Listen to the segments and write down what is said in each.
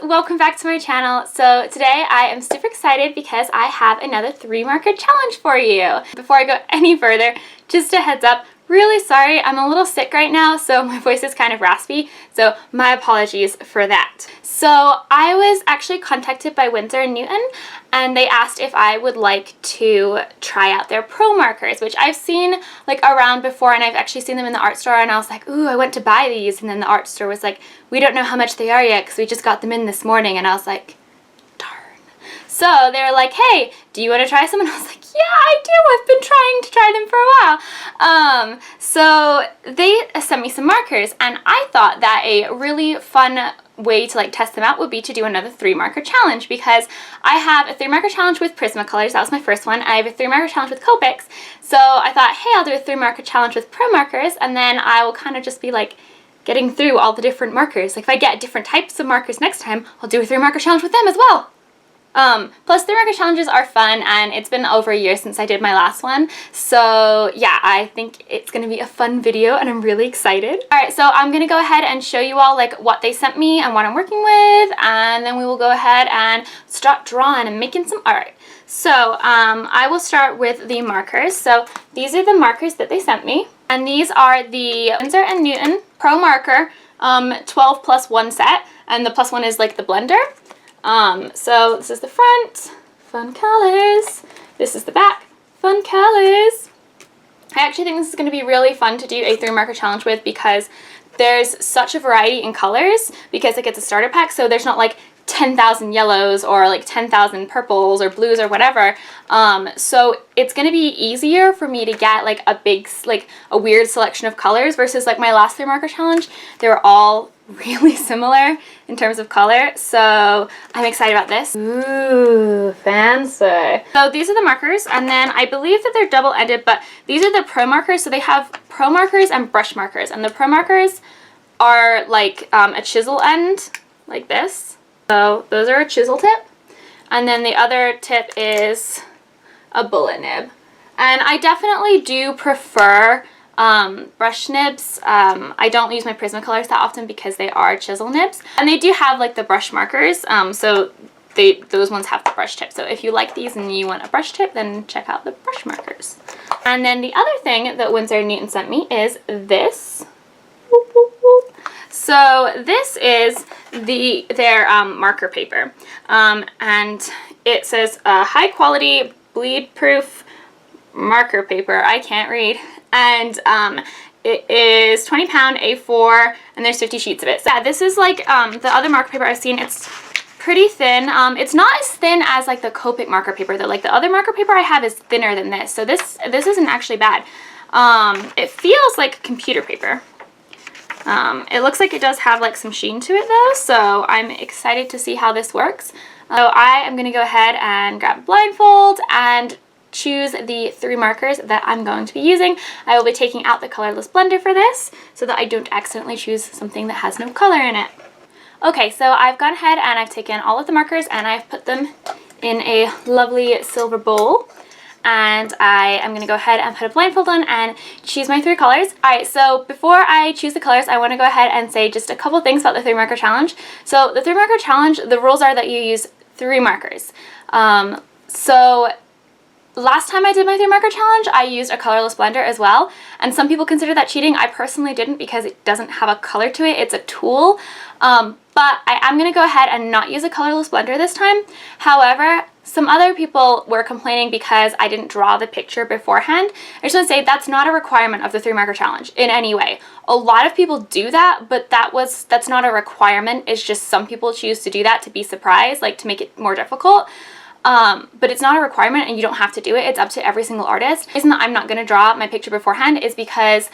welcome back to my channel. So today I am super excited because I have another 3-marker challenge for you. Before I go any further, just a heads up, really sorry, I'm a little sick right now, so my voice is kind of raspy, so my apologies for that. So I was actually contacted by Winsor & Newton, and they asked if I would like to try out their ProMarkers, which I've seen like around before, and I've actually seen them in the art store, and I was like, ooh, I went to buy these, and then the art store was like, we don't know how much they are yet because we just got them in this morning, and I was like, so they were like, hey, do you want to try some? And I was like, yeah, I do. I've been trying to try them for a while. So they sent me some markers, and I thought that a really fun way to like test them out would be to do another 3-marker challenge, because I have a 3-marker challenge with Prismacolors. That was my first one. I have a 3-marker challenge with Copics. So I thought, hey, I'll do a 3-marker challenge with ProMarkers, and then I will kind of just be like getting through all the different markers. Like if I get different types of markers next time, I'll do a 3-marker challenge with them as well. Plus 3-marker challenges are fun, and it's been over a year since I did my last one, so yeah, I think it's gonna be a fun video and I'm really excited. Alright, so I'm gonna go ahead and show you all like what they sent me and what I'm working with, and then we will go ahead and start drawing and making some art. So I will start with the markers. So these are the markers that they sent me, and these are the Winsor & Newton ProMarker 12+1 set, and the +1 is like the blender. So this is the front, fun colors. This is the back, fun colors. I actually think this is going to be really fun to do a 3-marker challenge with, because there's such a variety in colors, because like it's a starter pack, so there's not like 10,000 yellows or like 10,000 purples or blues or whatever. So it's going to be easier for me to get like a big, like a weird selection of colors versus like my last 3-marker challenge. They were all really similar in terms of color, so I'm excited about this. Ooh, fancy. So these are the markers, and then I believe that they're double-ended, but these are the ProMarkers. So they have ProMarkers and brush markers, and the ProMarkers are like a chisel end, like this. So those are a chisel tip, and then the other tip is a bullet nib. And I definitely do prefer brush nibs. I don't use my Prismacolors that often because they are chisel nibs, and they do have like the brush markers, so those ones have the brush tip. So if you like these and you want a brush tip, then check out the brush markers. And then the other thing that Winsor & Newton sent me is this. Whoop, whoop, whoop. So this is their marker paper, and it says high quality bleed proof marker paper. I can't read. And it is 20 pound A4, and there's 50 sheets of it. So yeah, this is like the other marker paper I've seen. It's pretty thin. It's not as thin as like the Copic marker paper though. Like the other marker paper I have is thinner than this. So this isn't actually bad. It feels like computer paper. It looks like it does have like some sheen to it though, so I'm excited to see how this works. So I am going to go ahead and grab a blindfold and choose the 3 markers that I'm going to be using. I will be taking out the colorless blender for this so that I don't accidentally choose something that has no color in it. Okay, so I've gone ahead and I've taken all of the markers and I've put them in a lovely silver bowl. And I am going to go ahead and put a blindfold on and choose my 3 colors. Alright, so before I choose the colors, I want to go ahead and say just a couple things about the 3-marker challenge. So the 3-marker challenge, the rules are that you use 3 markers. So last time I did my 3-marker challenge, I used a colorless blender as well, and some people consider that cheating. I personally didn't, because it doesn't have a color to it. It's a tool. But I am going to go ahead and not use a colorless blender this time. However, some other people were complaining because I didn't draw the picture beforehand. I just want to say that's not a requirement of the 3-marker challenge in any way. A lot of people do that, but that's not a requirement. It's just some people choose to do that to be surprised, like to make it more difficult. But it's not a requirement, and you don't have to do it. It's up to every single artist. The reason that I'm not going to draw my picture beforehand is because,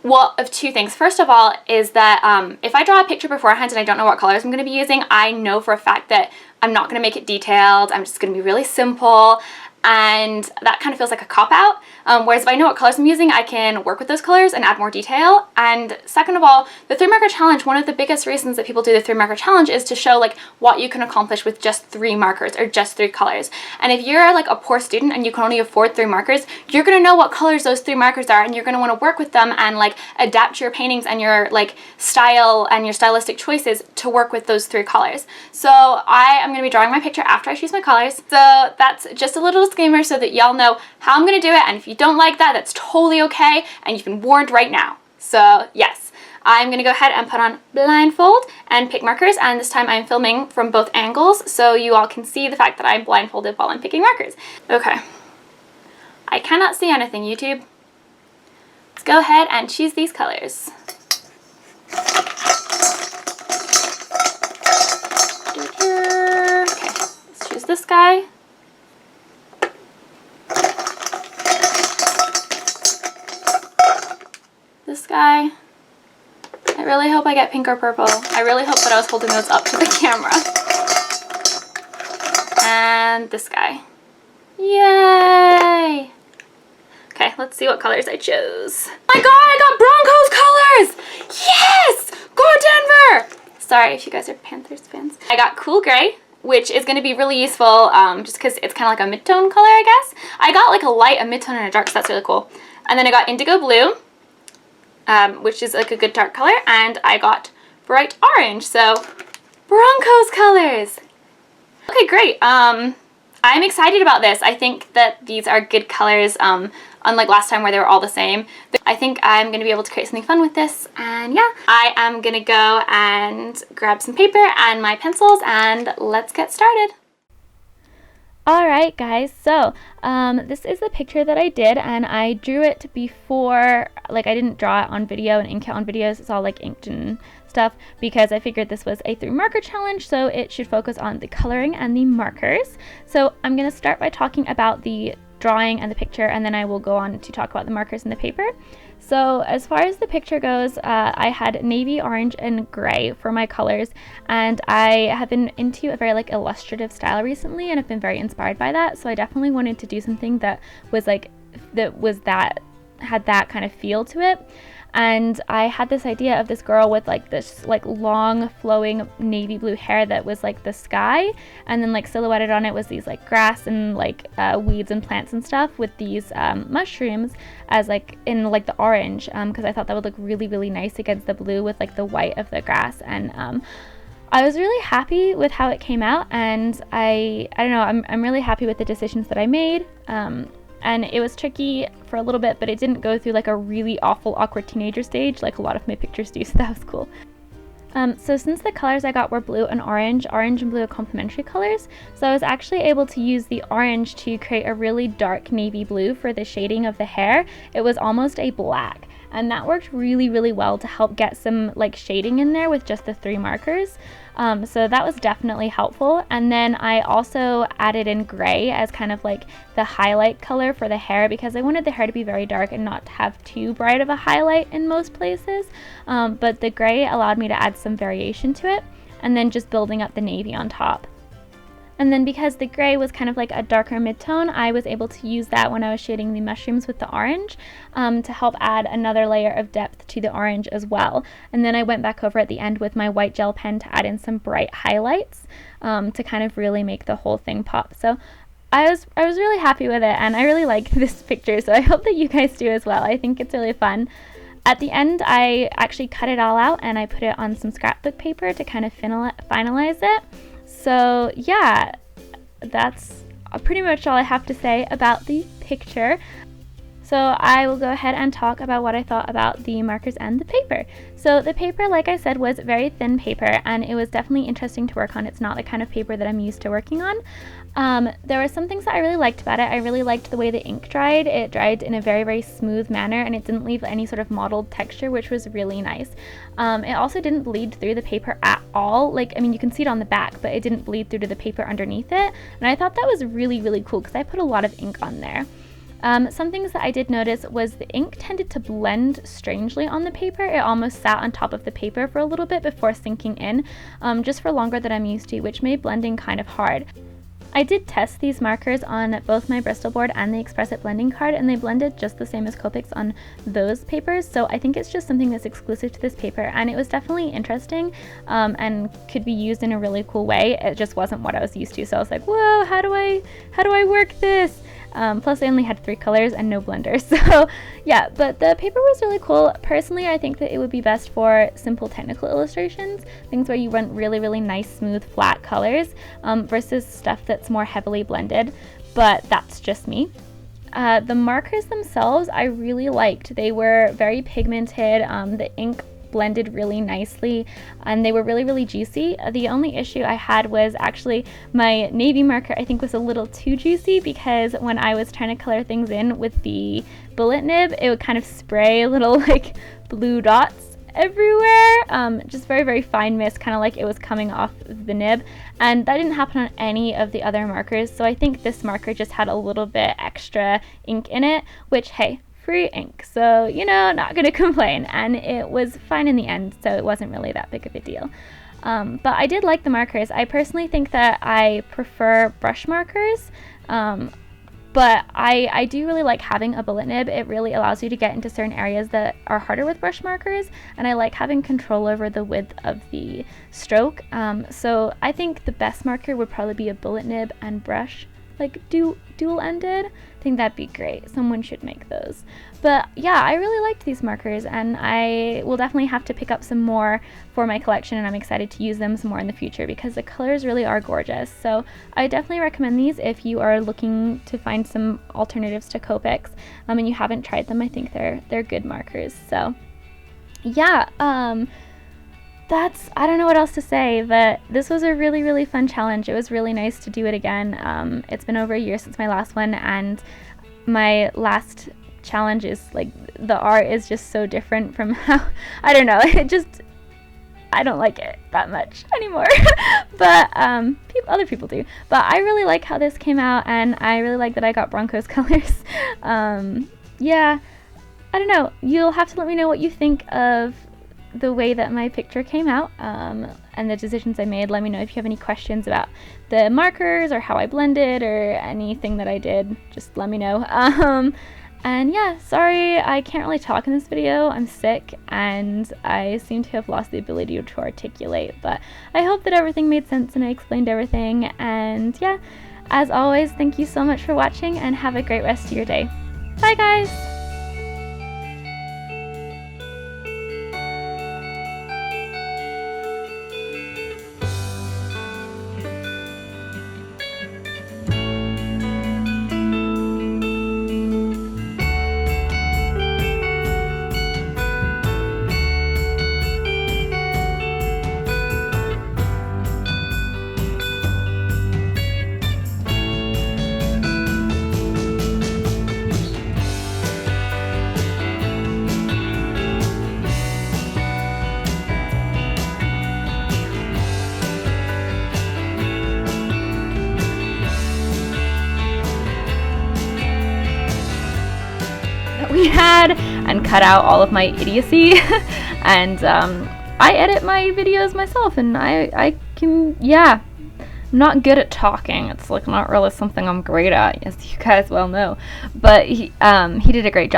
well, of 2 things. First of all is that if I draw a picture beforehand and I don't know what colors I'm going to be using, I know for a fact that I'm not going to make it detailed. I'm just going to be really simple, and that kind of feels like a cop-out. Whereas if I know what colors I'm using, I can work with those colors and add more detail. And second of all, the 3-marker challenge, one of the biggest reasons that people do the 3-marker challenge is to show like what you can accomplish with just 3 markers or just 3 colors. And if you're like a poor student and you can only afford 3 markers, you're going to know what colors those 3 markers are, and you're going to want to work with them and like adapt your paintings and your like style and your stylistic choices to work with those 3 colors. So I am going to be drawing my picture after I choose my colors. So that's just a little disclaimer so that y'all know how I'm going to do it, and if you don't like that, that's totally okay, and you've been warned right now. So yes, I'm going to go ahead and put on blindfold and pick markers, and this time I'm filming from both angles so you all can see the fact that I'm blindfolded while I'm picking markers. Okay. I cannot see anything, YouTube. Let's go ahead and choose these colors. Okay, let's choose this guy. This guy. I really hope I get pink or purple. I really hope that I was holding those up to the camera. And this guy. Yay! Okay, let's see what colors I chose. Oh my god, I got Broncos colors! Yes! Go Denver! Sorry if you guys are Panthers fans. I got cool gray, which is going to be really useful just because it's kind of like a mid-tone color, I guess. I got like a light, a mid-tone, and a dark, so that's really cool. And then I got indigo blue, which is like a good dark color, and I got bright orange, so Broncos colors. Okay, great. I'm excited about this. I think that these are good colors, unlike last time where they were all the same. I think I'm going to be able to create something fun with this, and yeah, I am going to go and grab some paper and my pencils, and let's get started. Alright guys, so this is the picture that I did, and I drew it before, like I didn't draw it on video and ink it on videos. It's all like inked and stuff because I figured this was a 3-marker challenge, so it should focus on the coloring and the markers. So I'm going to start by talking about the drawing and the picture, and then I will go on to talk about the markers and the paper. So as far as the picture goes, I had navy, orange, and gray for my colors, and I have been into a very like illustrative style recently, and I've been very inspired by that. So I definitely wanted to do something that was like had that kind of feel to it. And I had this idea of this girl with like this like long flowing navy blue hair that was like the sky, and then like silhouetted on it was these like grass and like weeds and plants and stuff with these mushrooms as like in like the orange, because I thought that would look really, really nice against the blue with like the white of the grass. And I was really happy with how it came out, and I don't know, I'm really happy with the decisions that I made. And it was tricky for a little bit, but it didn't go through like a really awful, awkward teenager stage like a lot of my pictures do, so that was cool. So since the colors I got were blue and orange and blue are complementary colors, so I was actually able to use the orange to create a really dark navy blue for the shading of the hair. It was almost a black, and that worked really, really well to help get some like shading in there with just the 3 markers. So that was definitely helpful. And then I also added in gray as kind of like the highlight color for the hair, because I wanted the hair to be very dark and not have too bright of a highlight in most places. But the gray allowed me to add some variation to it, and then just building up the navy on top. And then because the gray was kind of like a darker mid-tone, I was able to use that when I was shading the mushrooms with the orange to help add another layer of depth to the orange as well. And then I went back over at the end with my white gel pen to add in some bright highlights to kind of really make the whole thing pop. So I was really happy with it, and I really like this picture, so I hope that you guys do as well. I think it's really fun. At the end, I actually cut it all out and I put it on some scrapbook paper to kind of finalize it. So yeah, that's pretty much all I have to say about the picture. So I will go ahead and talk about what I thought about the markers and the paper. So the paper, like I said, was very thin paper, and it was definitely interesting to work on. It's not the kind of paper that I'm used to working on. There were some things that I really liked about it. I really liked the way the ink dried. It dried in a very, very smooth manner, and it didn't leave any sort of mottled texture, which was really nice. It also didn't bleed through the paper at all. Like, I mean, you can see it on the back, but it didn't bleed through to the paper underneath it. And I thought that was really, really cool because I put a lot of ink on there. Some things that I did notice was the ink tended to blend strangely on the paper. It almost sat on top of the paper for a little bit before sinking in, just for longer than I'm used to, which made blending kind of hard. I did test these markers on both my Bristol board and the Express It blending card, and they blended just the same as Copics on those papers, so I think it's just something that's exclusive to this paper, and it was definitely interesting and could be used in a really cool way. It just wasn't what I was used to, so I was like, whoa, how do I work this? Plus I only had 3 colors and no blender, so yeah, but the paper was really cool. Personally, I think that it would be best for simple technical illustrations, things where you want really, really nice, smooth, flat colors versus stuff that's more heavily blended, but that's just me. The markers themselves I really liked. They were very pigmented, the ink blended really nicely, and they were really, really juicy. The only issue I had was actually my navy marker I think was a little too juicy, because when I was trying to color things in with the bullet nib, it would kind of spray little like blue dots everywhere, just very, very fine mist, kind of like it was coming off the nib, and that didn't happen on any of the other markers, so I think this marker just had a little bit extra ink in it, which, hey, free ink, so you know, not gonna complain, and it was fine in the end, so it wasn't really that big of a deal. But I did like the markers. I personally think that I prefer brush markers, but I do really like having a bullet nib. It really allows you to get into certain areas that are harder with brush markers, and I like having control over the width of the stroke, so I think the best marker would probably be a bullet nib and brush, like dual-ended. I think that'd be great. Someone should make those. But yeah, I really liked these markers, and I will definitely have to pick up some more for my collection, and I'm excited to use them some more in the future because the colors really are gorgeous. So I definitely recommend these if you are looking to find some alternatives to Copics and you haven't tried them. I think they're good markers. So yeah, I don't know what else to say, but this was a really, really fun challenge. It was really nice to do it again. It's been over a year since my last one, and my last challenge is like, the art is just so different from how, I don't know, I don't like it that much anymore, but other people do. But I really like how this came out, and I really like that I got Bronco's colors. Yeah, I don't know. You'll have to let me know what you think of the way that my picture came out and the decisions I made. Let me know if you have any questions about the markers or how I blended or anything that I did. Just let me know. And yeah, sorry I can't really talk in this video. I'm sick and I seem to have lost the ability to articulate, but I hope that everything made sense and I explained everything. And yeah, as always, thank you so much for watching and have a great rest of your day. Bye guys! We had, and cut out all of my idiocy. And I edit my videos myself, and I can, yeah, I'm not good at talking. It's like not really something I'm great at, as you guys well know, but he did a great job.